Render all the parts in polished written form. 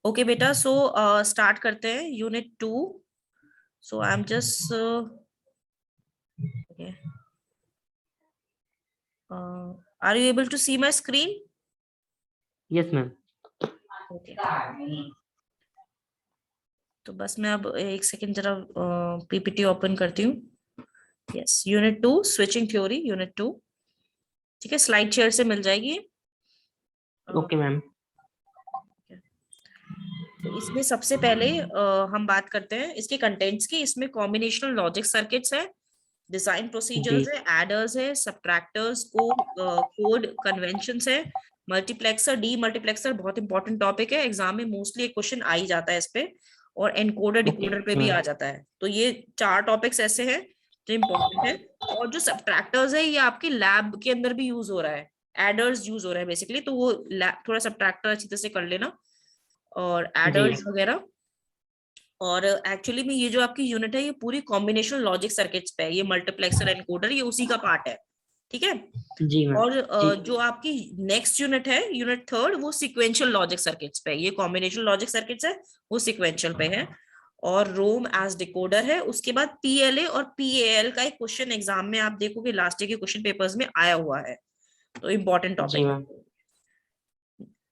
Okay बेटा, सो start करते हैं unit 2। So I am just are you able to see my screen? Yes ma'am. Okay, तो बस मैं अब एक सेकेंड जरा पीपीटी ओपन करती हूँ। Yes, unit 2 switching theory, unit 2। ठीक है, स्लाइड शेयर से मिल जाएगी। Okay ma'am. तो इसमें सबसे पहले हम बात करते हैं इसके कंटेंट्स की। इसमें कॉम्बिनेशनल लॉजिक सर्किट्स है, डिजाइन जी प्रोसीजर्स है, एडर्स है, सब्ट्रैक्टर्स, कोड कन्वेंशंस है, मल्टीप्लेक्सर, डी मल्टीप्लेक्सर बहुत इंपॉर्टेंट टॉपिक है, एग्जाम में मोस्टली एक क्वेश्चन आ ही जाता है इस पे, और एनकोडर ओके डिकोडर पे भी मैम। आ जाता है। तो ये 4 टॉपिक्स ऐसे हैं जो इम्पोर्टेंट है। और जो सब्ट्रैक्टर्स है ये आपके लैब के अंदर भी यूज हो रहा है, एडर्स यूज हो रहा है बेसिकली, तो वो थोड़ा सब्ट्रैक्टर अच्छी तरह से कर लेना, और जी एडर्स वगैरह। और एक्चुअली में ये जो आपकी यूनिट है ये पूरी कॉम्बिनेशनल लॉजिक सर्किट्स पे है, ये मल्टीप्लेक्सर एनकोडर ये उसी का पार्ट है। ठीक है। जी मैम। और जी जो आपकी नेक्स्ट यूनिट है, यूनिट 3, वो सिक्वेंशियल लॉजिक सर्किट्स पे है। ये कॉम्बिनेशनल लॉजिक सर्किट्स है, वो सिक्वेंशियल पे है। और रोम एज डिकोडर है। उसके बाद पीएलए और पीएएल का एक क्वेश्चन एग्जाम में आप देखोगे लास्ट ईयर के क्वेश्चन पेपर्स में आया हुआ है, तो इंपॉर्टेंट जी टॉपिक है। Ma'am.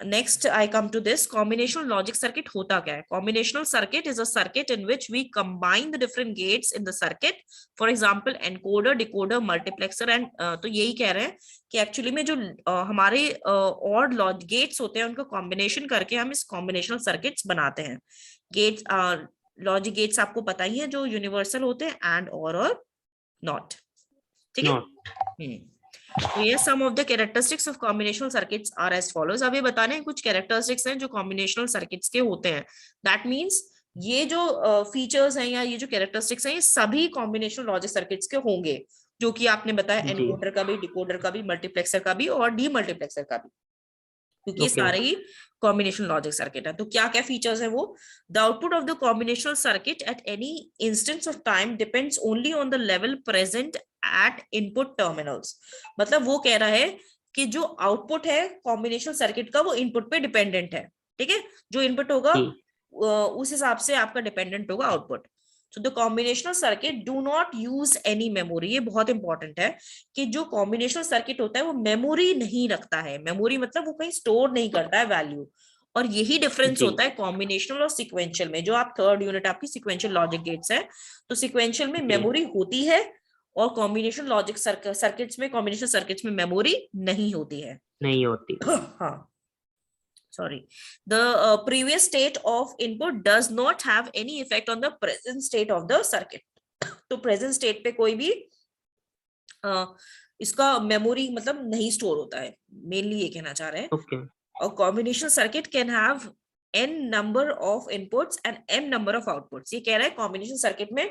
Next, I come to this combinational logic circuit होता क्या है? Combinational circuit is a circuit in which we combine the different gates in the circuit. For example, encoder, decoder, multiplexer and तो यही कह रहे हैं कि एक्चुअली में जो हमारे और गेट्स होते हैं उनका कॉम्बिनेशन करके हम इस कॉम्बिनेशनल सर्किट्स बनाते हैं। गेट्स, लॉजिक गेट्स आपको पता ही है जो यूनिवर्सल होते हैं, एंड और नॉट। ठीक है। नॉट। तो ये sum of the characteristics of combinational circuits are as follows. अब ये बताने हैं कुछ कैरेक्टरिस्टिक्स हैं जो कॉम्बिनेशनल सर्किट्स के होते हैं। दैट मींस ये जो फीचर्स हैं या ये जो कैरेक्टरिस्टिक्स हैं ये सभी कॉम्बिनेशनल लॉजिक सर्किट्स के होंगे, जो कि आपने बताया जी एनकोडर का भी, डिकोडर का भी, मल्टीप्लेक्सर का भी और डी मल्टीप्लेक्सर का भी, क्योंकि ये ओके मैम। सारे ही कॉम्बिनेशन लॉजिक सर्किट है। तो क्या क्या फीचर्स है वो? The output of the combinational circuit eight any instance of time depends only on the level present at input terminals. मतलब वो कह रहा है कि जो आउटपुट है कॉम्बिनेशन सर्किट का वो इनपुट पे डिपेंडेंट है। ठीक है, जो इनपुट होगा जी उस हिसाब से आपका डिपेंडेंट होगा output. So the combinational circuit do not use any memory। ये बहुत इंपॉर्टेंट है कि जो कॉम्बिनेशनल सर्किट होता है वो मेमोरी नहीं रखता है। मेमोरी मतलब वो कहीं स्टोर नहीं करता है वैल्यू। और यही डिफरेंस जी होता है कॉम्बिनेशनल और सिक्वेंशियल में। जो आप थर्ड यूनिट आपकी सिक्वेंशियल लॉजिक गेट्स है, तो सिक्वेंशियल में जी मेमोरी होती है, और कॉम्बिनेशन लॉजिक सर्किट्स में, कॉम्बिनेशन सर्किट्स में मेमोरी नहीं होती है। नहीं होती। हाँ, sorry, the previous state of input does not have any effect on the present state of the circuit। तो प्रेजेंट स्टेट पे कोई भी इसका मेमोरी मतलब नहीं स्टोर होता है, मेनली ये कहना चाह रहे हैं। ओके और combination circuit can have n number of inputs and m number of outputs. ये कह रहा है कॉम्बिनेशन सर्किट में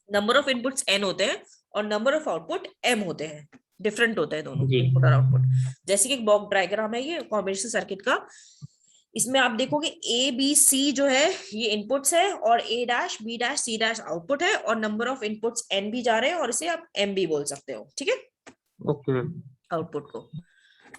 नंबर ऑफ इनपुट्स n होते हैं और नंबर ऑफ आउटपुट m होते हैं, डिफरेंट होते हैं दोनों, जी इनपुट और आउटपुट। जैसे कि एक ब्लॉक डायग्राम है ये कॉम्बिनेशन सर्किट का। इसमें आप देखोगे ए बी सी जो है ये इनपुट्स है, और A dash B dash C dash output है, और नंबर ऑफ इनपुट्स एन भी जा रहे हैं, और इसे आप एम भी बोल सकते हो। ठीक है, ओके मैम। आउटपुट को।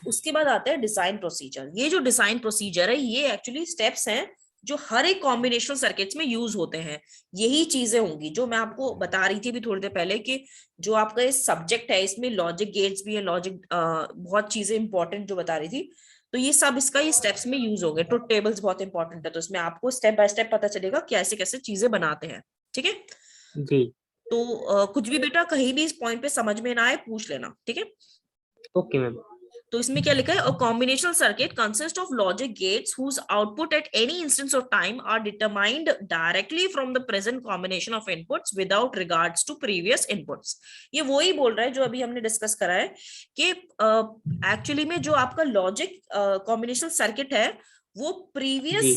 उसके बाद आता है डिजाइन प्रोसीजर। ये जो डिजाइन प्रोसीजर है ये एक्चुअली स्टेप्स हैं जो हर एक कॉम्बिनेशनल सर्किट्स में यूज होते हैं। यही चीजें होंगी जो मैं आपको बता रही थी अभी थोड़ी देर पहले कि जो आपका ये सब्जेक्ट है इसमें लॉजिक गेट्स भी है, लॉजिक बहुत चीजें इंपॉर्टेंट जो बता रही थी। तो ये सब इसका ये स्टेप्स में यूज होंगे। ट्रुथ टेबल्स बहुत इंपॉर्टेंट है, तो इसमें आपको स्टेप बाय स्टेप पता चलेगा कैसे कैसे चीजें बनाते हैं। ठीक है, जी तो कुछ भी बेटा कहीं भी इस पॉइंट पे समझ में ना आए पूछ लेना। ठीक है, ओके मैम। तो इसमें क्या लिखा है? A combinational circuit consist of logic gates whose output at any instance of time are determined directly from the present combination of inputs without regards to previous inputs. ये वही बोल रहा है जो अभी हमने डिस्कस करा है कि एक्चुअली में जो आपका लॉजिक कॉम्बिनेशनल सर्किट है वो प्रीवियस जी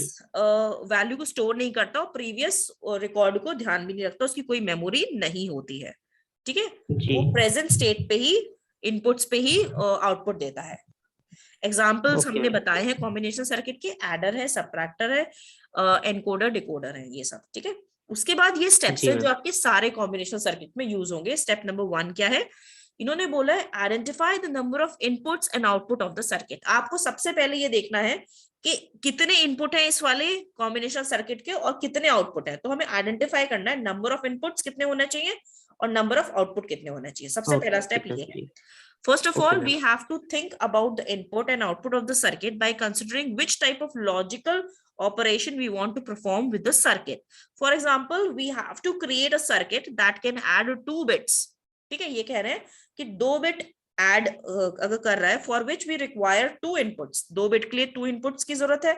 वैल्यू को स्टोर नहीं करता और प्रीवियस रिकॉर्ड को ध्यान भी नहीं रखता, उसकी कोई मेमोरी नहीं होती है। ठीक है, जी वो प्रेजेंट स्टेट पे ही, इनपुट्स पे ही आउटपुट देता है। एग्जाम्पल्स ओके हमने मैम। बताए हैं कॉम्बिनेशन सर्किट के, एडर है, सबट्रैक्टर है, एनकोडर डिकोडर है, ये सब। ठीक है, उसके बाद ये स्टेप्स जी है जो मैम। आपके सारे कॉम्बिनेशन सर्किट में यूज होंगे। स्टेप नंबर 1 क्या है? इन्होंने बोला है identify the number of inputs and output of the circuit. आपको सबसे पहले ये देखना है कि कितने इनपुट है इस वाले कॉम्बिनेशन सर्किट के और कितने आउटपुट है। तो हमें आइडेंटिफाई करना है नंबर ऑफ इनपुट्स कितने होने चाहिए और नंबर ऑफ आउटपुट कितने होने चाहिए। सबसे पहला स्टेप ये है। First of all, we have to think about the input and output of the circuit by considering which type of logical operation we want to perform with the circuit. For example, we have to create a circuit that can add 2 bits. ठीक है, ये कह रहे हैं कि 2 bit add अगर कर रहा है, for which we require 2 inputs. 2 bit के लिए 2 inputs की जरूरत है,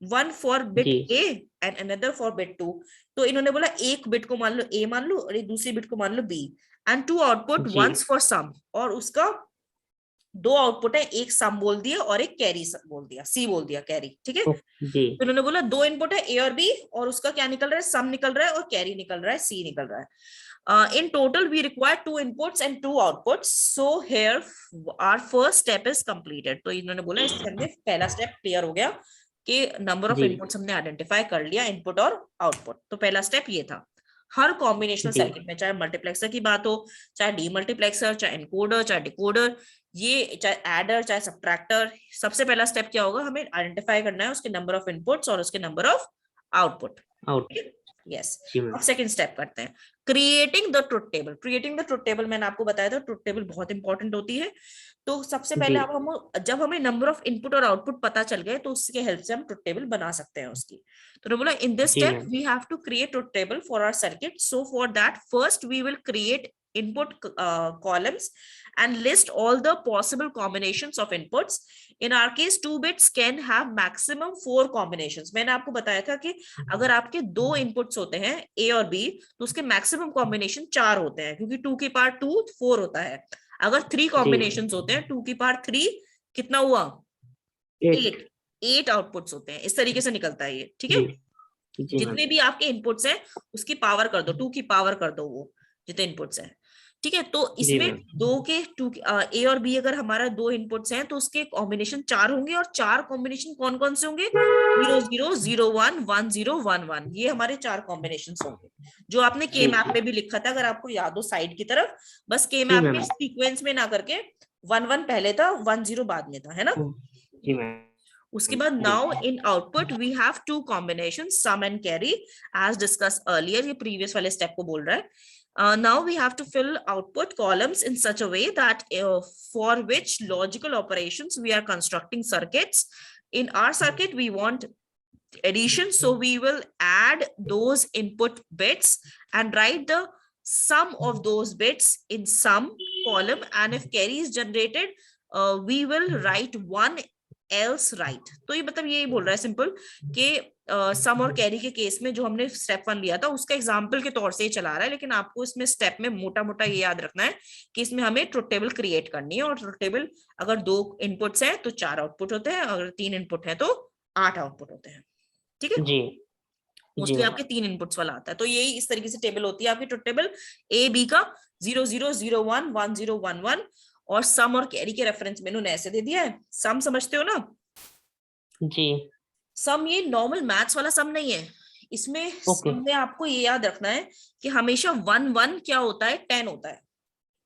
one for bit A and another for bit 2. तो इन्होंने बोला एक बिट को मान लो A मान लो और एक दूसरी बिट को मान लो B, and 2 output, once for sum, और उसका 2 आउटपुट है, एक सम बोल दिया और एक कैरी बोल दिया, सी बोल दिया कैरी। ठीक है, तो उन्होंने बोला 2 इनपुट है ए और बी और उसका क्या निकल रहा है, सम निकल रहा है और कैरी निकल रहा है, सी निकल रहा है। In total we require 2 inputs and 2 outputs, so here our first step is completed. तो इन्होंने बोला इससे हमने पहला स्टेप क्लियर हो गया कि नंबर ऑफ इनपुट्स हमने आइडेंटिफाई कर लिया, इनपुट और आउटपुट। तो पहला स्टेप ये था। हर कॉम्बिनेशनल सर्किट में, चाहे मल्टीप्लेक्सर की बात हो, चाहे डीमल्टीप्लेक्सर, चाहे एनकोडर, चाहे डिकोडर, ये चाहे एडर, चाहे सब्ट्रैक्टर, सबसे पहला स्टेप क्या होगा, हमें आइडेंटिफाई करना है उसके नंबर ऑफ इनपुट्स और उसके नंबर ऑफ आउटपुट। यस, अब सेकंड स्टेप करते हैं, creating the truth table. Creating the truth table मैंने आपको बताया था, ट्रुथ टेबल बहुत इंपॉर्टेंट होती है। तो सबसे पहले अब हम जब हमें नंबर ऑफ इनपुट और आउटपुट पता चल गए तो उसके हेल्प से हम ट्रुथ टेबल बना सकते हैं उसकी। तो बोला in this step we have to create truth table for our circuit. So for that first we will create input columns and list all the possible combinations of inputs. In our case 2 bits can have maximum 4 combinations. मैंने आपको बताया था कि अगर आपके 2 inputs होते हैं A और B तो उसके maximum combination 4 होते हैं, क्योंकि 2 की पावर 2 4 होता है। अगर 3 combinations होते हैं 2 की पावर 3 कितना हुआ, 8 आउटपुट्स होते हैं। इस तरीके से निकलता है ये। ठीक है, जितने भी आपके इनपुट्स हैं उसकी पावर कर दो, 2 की पावर कर दो वो जितने इनपुट्स हैं। ठीक है, तो इसमें 2 ए और बी अगर हमारा 2 इनपुट्स हैं तो उसके कॉम्बिनेशन 4 होंगे और 4 कॉम्बिनेशन कौन कौन से होंगे, 0 0 0 1 1 0 1 1, ये हमारे 4 कॉम्बिनेशन होंगे जो आपने के मैप में भी लिखा था, अगर आपको याद हो साइड की तरफ। बस के मैप में सीक्वेंस में ना करके 1 1 पहले था 1 0 बाद में था, है ना। उसके बाद now in output we have 2 combinations, sum and carry, as discuss earlier. ये प्रीवियस वाले स्टेप को बोल रहा है। Now we have to fill output columns in such a way that for which logical operations we are constructing circuits. In our circuit we want addition, so we will add those input bits and write the sum of those bits in sum column, and if carry is generated we will write one else write. तो ये मतलब यही बोल रहा है simple कि सम और carry के केस में जो हमने स्टेप 1 लिया था उसका एग्जांपल के तौर से चला रहा है, लेकिन आपको इसमें स्टेप में मोटा मोटा ये याद रखना है कि इसमें हमें ट्रुथ टेबल क्रिएट करनी है। और ट्रुथ टेबल अगर 2 इनपुट्स हैं तो 4 आउटपुट होते हैं, अगर 3 इनपुट है तो 8 आउटपुट होते हैं। ठीक है जी, मोस्टली आपके 3 इनपुट्स वाला आता है। तो यही इस तरीके से टेबल होती है आपकी ट्रुथ टेबल, ए बी का 0 0 0 1 1 0 1 1, और सम और कैरी के रेफरेंस में इन्होंने ऐसे दे दिया है। सम समझते हो ना जी, सम ये नॉर्मल मैथ्स वाला सम नहीं है, इसमें सम में आपको ये याद रखना है कि हमेशा 1 1 क्या होता है, 10 होता है।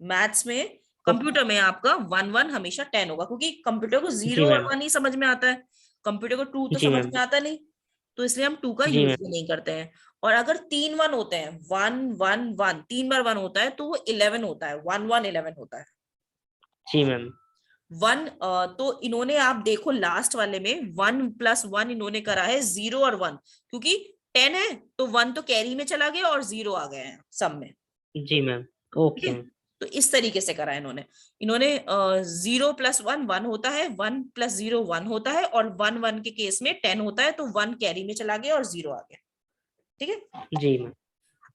मैथ्स में कंप्यूटर में आपका 1 1 हमेशा 10 होगा, क्योंकि कंप्यूटर को 0 और 1 ही समझ में आता है, कंप्यूटर को 2 तो समझ में आता नहीं, तो इसलिए हम 2 का यूज नहीं करते हैं। और अगर 3 1 होते हैं, 1 1 1 3 बार 1 होता है तो वो 11 होता है, 1 1 11 होता है जी मैम। 1 तो इन्होंने आप देखो लास्ट वाले में 1 + 1 इन्होंने करा है 0 और 1, क्योंकि 10 है तो 1 तो कैरी में चला गया और 0 आ गए हैं सम में जी मैम। ओके, तो इस तरीके से करा है इन्होंने 0 + 1 1 होता है, 1 + 0 1 होता है, और 1 1 के केस में 10 होता है तो 1 कैरी में चला गया और 0 आ गया। ठीक है जी मैम,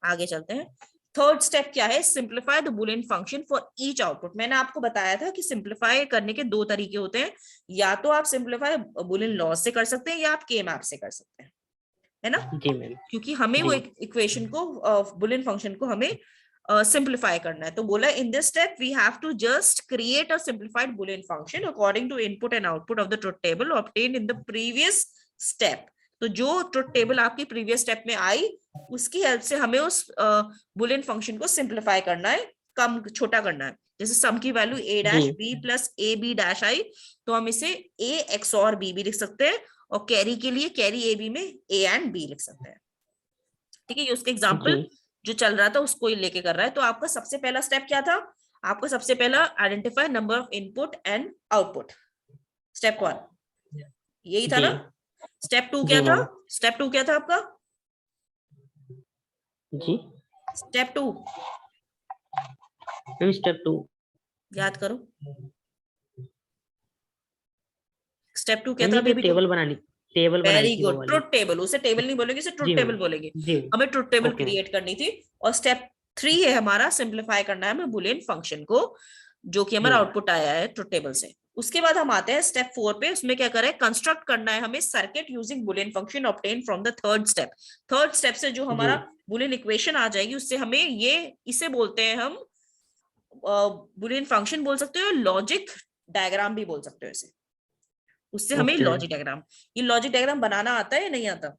आगे चलते हैं। थर्ड स्टेप क्या है, simplify the Boolean function for each output. मैंने आपको बताया था कि सिंप्लीफाई करने के 2 तरीके होते हैं, या तो आप सिंप्लीफाई बुलियन लॉस से कर सकते हैं या आप के मैप से कर सकते हैं, है ना जी मैम, क्योंकि हमें वो इक्वेशन को बुलियन फंक्शन को हमें सिंप्लीफाई करना है। तो बोला in this step we have to just create a simplified boolean function according to input and output of the truth table obtained in the previous step. तो जो ट्रुथ टेबल आपकी previous step में आई उसकी हेल्प से हमें उस Boolean function को सिंप्लीफाई करना है, कम छोटा करना है। जैसे सम की value a dash b plus A B dash आई, तो हम इसे a x और b भी लिख सकते हैं, और कैरी के लिए कैरी ए बी में a एंड b लिख सकते हैं। ठीक है, ये उसका एग्जाम्पल जो चल रहा था उसको ही लेके कर रहा है। तो आपका सबसे पहला स्टेप क्या था? आपका सबसे पहला identify number of input and output, step 1 यही था ना। स्टेप 2 क्या था? स्टेप 2 क्या था आपका जी? स्टेप 2 स्टेप 2 याद करो, स्टेप 2 क्या था? टेबल बनानी, वेरी गुड, ट्रुथ टेबल। उसे टेबल नहीं बोलेंगे, इसे ट्रुथ टेबल बोलेंगे। हमें ट्रुथ टेबल क्रिएट करनी थी। और स्टेप 3 है हमारा सिंप्लीफाई करना है हमें बुलियन फंक्शन को, जो कि हमारा आउटपुट आया है ट्रुथ टेबल से। उसके बाद हम आते हैं स्टेप 4 पे। उसमें क्या करें? कंस्ट्रक्ट करना है हमें circuit using Boolean function obtain from the third step. Third step से जो हमारा बुलियन इक्वेशन आ जाएगी, उससे हमें ये, इसे बोलते हैं हम बुलियन फंक्शन बोल सकते हो, लॉजिक डायग्राम भी बोल सकते हो इसे। उससे हमें लॉजिक डायग्राम, ये लॉजिक डायग्राम बनाना आता है या नहीं आता?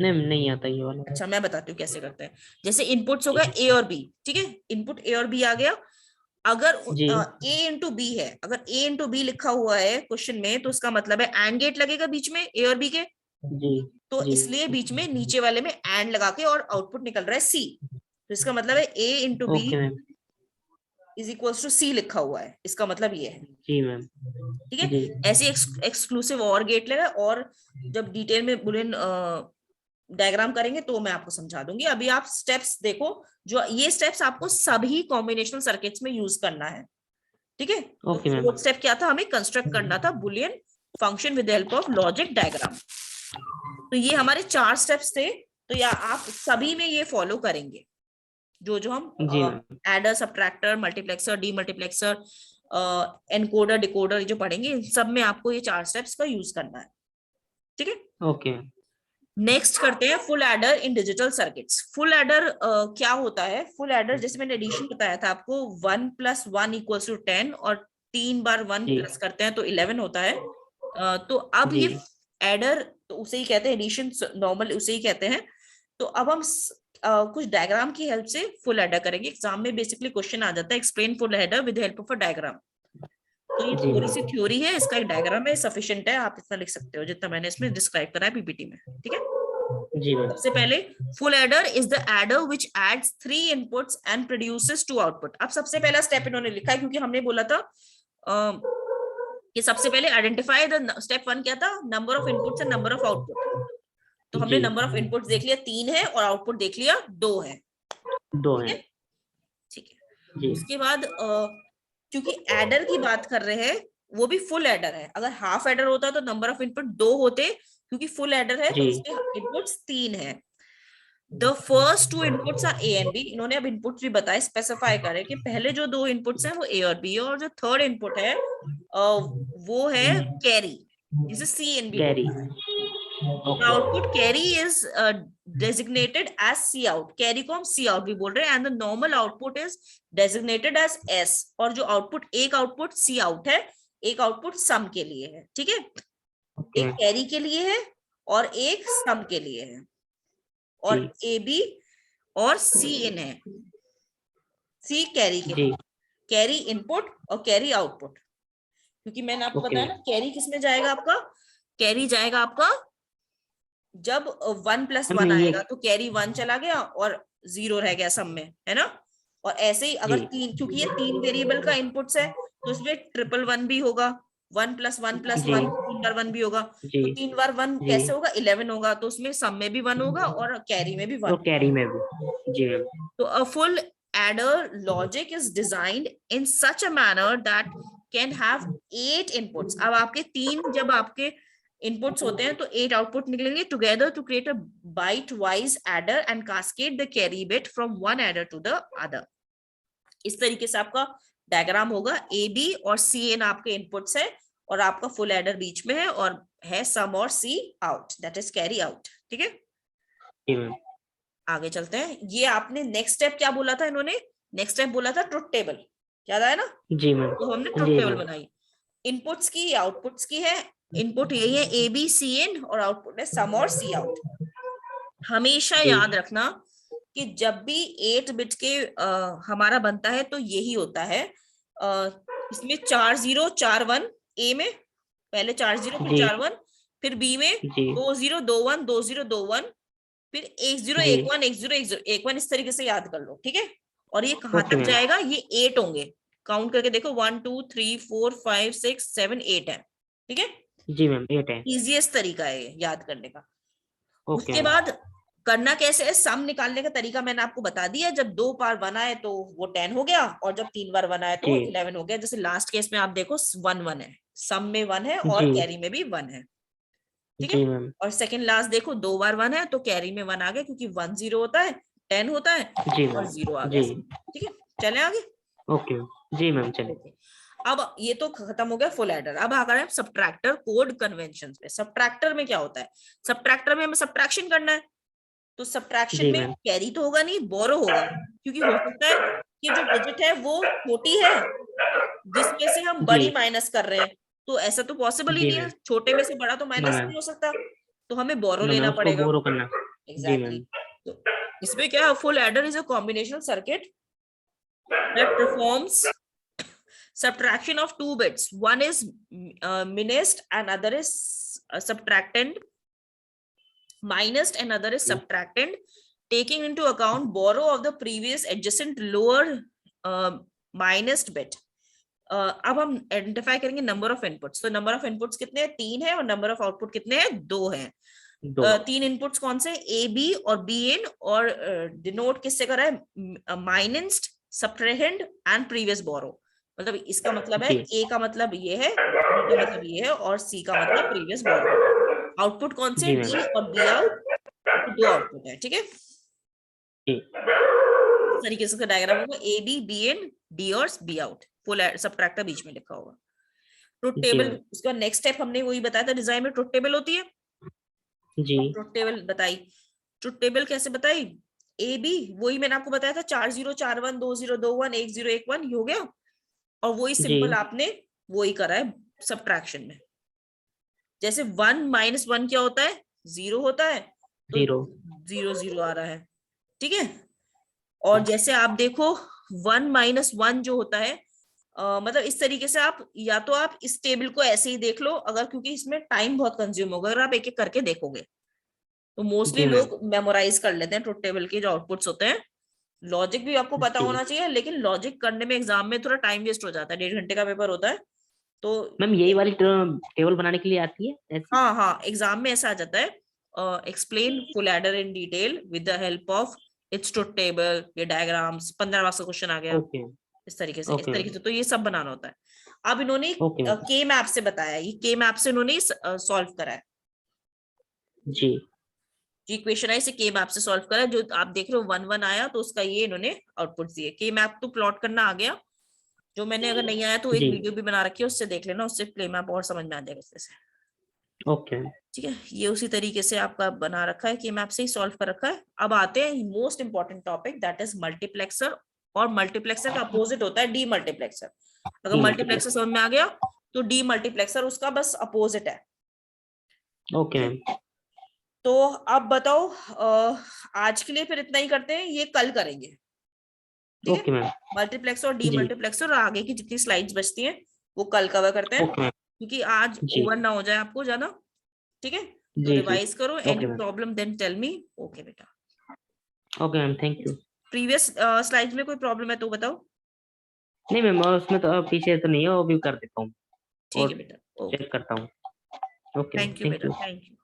नहीं आता ये वाला। अच्छा, मैं बताती हूँ कैसे करते हैं। जैसे इनपुट्स होगा ए और बी, ठीक है, इनपुट ए और बी आ गया। अगर ए इंटू बी है, अगर ए इंटू बी लिखा हुआ है क्वेश्चन में, तो उसका मतलब है एंड गेट लगेगा बीच में ए और बी के। तो इसलिए बीच में नीचे वाले में एंड लगा के, और आउटपुट निकल रहा है सी, तो इसका मतलब है A into B is equals to C लिखा हुआ है, इसका मतलब ये है। जी मैम। ठीक है, ऐसे एक्सक्लूसिव और गेट लेगा, और जब डिटेल में बुलियन डायग्राम करेंगे तो मैं आपको समझा दूंगी। अभी आप स्टेप्स देखो, जो ये स्टेप्स आपको सभी कॉम्बिनेशनल सर्किट्स में यूज करना है। ठीक है, तो फोर्थ स्टेप क्या था? हमें कंस्ट्रक्ट करना था Boolean function with help of logic diagram. तो ये हमारे 4 स्टेप्स थे। तो या आप सभी में ये फॉलो करेंगे, जो जो हम adder, subtractor, multiplexer, demultiplexer, encoder, decoder जो पढ़ेंगे, इन सब में आपको ये 4 स्टेप्स का यूज करना है। ठीक है, ओके। नेक्स्ट करते हैं फुल एडर इन डिजिटल सर्किट्स। फुल एडर क्या होता है? फुल एडर, जैसे मैंने एडिशन बताया था आपको, 1 + 1 = 10, और 3 बार 1 प्लस करते हैं तो 11 होता है। तो अब ये एडर, तो उसे ही कहते हैं एडिशन, नॉर्मल उसे ही कहते हैं। तो अब हम कुछ डायग्राम की हेल्प से फुल एडर करेंगे। एग्जाम में बेसिकली क्वेश्चन आ जाता है, explain full adder with help of a diagram. तो ये थोड़ी सी थ्योरी है, इसका एक डायग्राम है, सफिशिएंट है। आप इतना लिख सकते हो जितना मैंने इसमें डिस्क्राइब करा है पीपीटी में। ठीक है जी। सबसे पहले, full adder is the adder which adds 3 inputs and produces 2 output. अब सबसे पहला स्टेप इन्होंने लिखा है, क्योंकि हमने बोला था कि सबसे पहले आइडेंटिफाई द, स्टेप 1 क्या था? Number of inputs and number of output. तो हमने नंबर ऑफ इनपुट्स देख लिया 3 है, और आउटपुट देख लिया 2 है। 2 है। ठीक है, उसके बाद क्योंकि एडर की बात कर रहे हैं, वो भी फुल एडर है। अगर हाफ एडर होता तो नंबर ऑफ इनपुट 2 होते, क्योंकि फुल एडर है तो उसके इनपुट्स 3 है। The first 2 inputs are A and B. इन्होंने अब इनपुट्स भी बताए, स्पेसिफाई करे कि पहले जो 2 इनपुट्स हैं वो ए और बी है, और जो थर्ड इनपुट है वो है कैरी, जिसे C and B. Output carry is designated as C out, carry को हम C out भी बोल रहे हैं, and the normal output is designated as S। और जो आउटपुट, एक आउटपुट C out है, एक आउटपुट सम के लिए है। ठीक है, एक कैरी के लिए है और एक सम के लिए है, और ए बी और सी इन है। सी कैरी के लिए, कैरी इनपुट और कैरी आउटपुट। क्योंकि मैंने आपको बताया ना, कैरी किसमें जाएगा आपका? कैरी जाएगा आपका जब 1 + 1 आएगा, तो कैरी 1 चला गया और 0 रह गया सम में, है ना। और ऐसे ही अगर 3, क्योंकि ये 3 वेरिएबल का इनपुट्स है, तो इसमें 111 भी होगा, 1 + 1 + 1 3 बार 1 भी होगा। तो 3 बार 1 कैसे होगा? 11 होगा, तो उसमें सम में भी 1 होगा और कैरी में भी 1। कैरी में भी। जी मैम। तो a full adder logic is designed in such a manner that can have 8 inputs. अब आपके 3 जब आपके इनपुट्स होते हैं तो 8 आउटपुट निकलेंगे together to create a byte wise adder and cascade the carry bit from one adder to the other. इस तरीके से आपका डायग्राम होगा। ए बी और सी इन आपके इनपुट्स है, और आपका फुल एडर बीच में है, और है सम और C out, that is carry out. ठीक है, आगे चलते हैं। ये आपने नेक्स्ट स्टेप क्या बोला था? इन्होंने नेक्स्ट स्टेप बोला था ट्रुथ टेबल, याद आया ना? जी मैम। तो हमने ट्रुथ टेबल बनाई, इनपुट्स की, आउटपुट्स की है। इनपुट यही है ए बी सी इन, और आउटपुट है सम और सी आउट। हमेशा याद रखना कि जब भी 8 बिट के हमारा बनता है तो यही होता है, इसमें 4 0 4 1, ए में पहले 4 0 फिर जी 4 1, फिर बी में जी 2 0 2 1 2 0 2 1, फिर 1 0 जी 1 1 1 0 1 0 1 1, इस तरीके से याद कर लो, ठीक है। और ये कहाँ ओके तक मैम। जाएगा, ये 8 होंगे, काउंट करके देखो 1 2 3 4 5 6 7 8 है, ठीक है। जी मैम 8 है। इजीएस्ट तरीका है ये याद करने का। ओके उसके मैम। बाद करना कैसे है, सम निकालने का तरीका मैंने आपको बता दिया। जब 2 बार 1 आए तो वो 10 हो गया, और जब 3 बार 1 आए तो वो जी 11 हो गया। जैसे लास्ट केस में आप देखो 1 1 है, सम में 1 है और जी कैरी में भी 1 है, ठीक है। जी मैम। और सेकंड लास्ट देखो 2 बार 1 है तो कैरी में 1 आ गया, क्योंकि 1 0 होता है, 10 होता है जी और मैम। 0 आ गया, जी ठीक है। चले आगे। ओके जी मैम चले। ओके, अब ये तो खत्म हो गया फुल एडर। अब आ गए हम सब्ट्रैक्टर कोड कन्वेंशन पे। सब्ट्रैक्टर में क्या होता है, सब्ट्रैक्टर में हमें सब्ट्रैक्शन करना है, तो सब्ट्रैक्शन जी में मैम। कैरी तो होगा नहीं, बोरो होगा, क्योंकि हो सकता है कि जो डिजिट है वो छोटी है जिसमें से हम जी बड़ी माइनस कर रहे हैं, तो ऐसा तो पॉसिबल ही जी नहीं है, मैम। छोटे में से बड़ा तो नो माइनस मैम। नहीं हो सकता, तो हमें बोरो नो मैम लेना उसको पड़ेगा। बोरो करना। जी एग्जैक्टली मैम। तो इसमें क्या है, full adder is a combinational circuit that performs subtraction of two bits. One is minused and other is subtracted. Minused and other is subtracted, taking into account borrow of the previous adjacent lower minused bit. अब हम identify करेंगे number of inputs. तो number of inputs कितने हैं, 3 है, और number of output कितने हैं, 2 हैं। 2 तीन इनपुट्स कौन से, ए बी और बी इन, और डिनोट किससे कर रहा है, माइनस्ड, सबट्रेहेंड एंड प्रीवियस बोरो। मतलब इसका मतलब है जी ए का मतलब ये है, बी का मतलब ये है, और सी का मतलब प्रीवियस बोरो। आउटपुट कौन से, जी डी मैम। और बी आउट, तो 2 आउटपुट है, ठीक है। जी इस तरीके से डायग्राम होगा, A B B in D और बी आउट, फुल सबट्रैक्टर बीच में लिखा होगा। ट्रुथ जी टेबल, मैम। उसका नेक्स्ट स्टेप हमने वही बताया था, डिजाइन में ट्रुथ टेबल होती है। जी ट्रुथ टेबल बताई, ट्रुथ टेबल कैसे बताई, ए बी वही मैंने आपको बताया था, 4 0 4 1 2 0 2 1 1 0 1 1 हो गया, और वही जी सिंपल आपने वही करा है सब्ट्रैक्शन में। जैसे 1 - 1 क्या होता है, 0 होता है, तो 0 0 0 आ रहा है, ठीक है। और जैसे आप देखो 1 - 1 जो होता है, मतलब इस तरीके से आप, या तो आप इस टेबल को ऐसे ही देख लो, अगर क्योंकि इसमें टाइम बहुत कंज्यूम होगा अगर आप एक एक करके देखोगे, तो मोस्टली जी मैम। लोग मेमोराइज कर लेते हैं ट्रुथ टेबल के जो आउटपुट्स होते हैं। लॉजिक भी आपको पता जी होना चाहिए, लेकिन लॉजिक करने में एग्जाम में थोड़ा टाइम वेस्ट हो जाता है, 1.5 घंटे का पेपर होता है, तो मैम यही वाली टेबल बनाने के लिए आती है ऐसी। हाँ हाँ, एग्जाम में ऐसा आ जाता है, explain full adder in detail with the help of its truth table, ये डायग्राम्स, 15 मार्क्स का क्वेश्चन आ गया, ओके इस ओके तरीके मैम। से तो ये सब बनाना होता है। अब इन्होंने ओके मैम। के मैप से बताया, ये के मैप से इन्होंने सॉल्व करा है, जी जो इक्वेशन है इसे के मैप से सॉल्व करा है। जो आप देख रहे हो 1 1 आया, तो उसका ये इन्होंने आउटपुट दिए। के मैप तो प्लॉट करना आ गया, जो मैंने अगर नहीं आया तो एक जी वीडियो भी बना रखी है, उससे देख लेना, उससे के मैप और समझ में आ जाएगा इससे। ओके ठीक है, ये उसी तरीके से आपका बना रखा है, के मैप से ही सॉल्व कर रखा है। अब आते हैं most important topic, that is multiplexer. और मल्टीप्लेक्सर का अपोजिट होता है डी मल्टीप्लेक्सर। अगर डी मल्टीप्लेक्सर मल्टीप्लेक्स। समझ में आ गया, तो डी मल्टीप्लेक्सर उसका बस अपोजिट है। ओके ठीक मैम। है, तो अब बताओ, आज के लिए फिर इतना ही करते हैं, ये कल करेंगे, ठीक है। Okay ma'am. मल्टीप्लेक्सर और डी जी मल्टीप्लेक्सर और आगे की जितनी स्लाइड्स बचती हैं वो कल कवर करते हैं, ओके मैम। क्योंकि आज जी ओवर ना हो जाए आपको ज्यादा, ठीक है। तो जी जी रिवाइज करो, okay any ma'am. Problem then tell me. Okay बेटा, okay ma'am thank you. Previous slides में कोई प्रॉब्लम है तो बताओ। नहीं मैम उसमें तो पीछे तो नहीं है, वो भी कर देता हूँ ठीक है और बेटा, ओके, चेक करता हूँ। Okay ma'am thank you thank बेटा, यू। Thank you.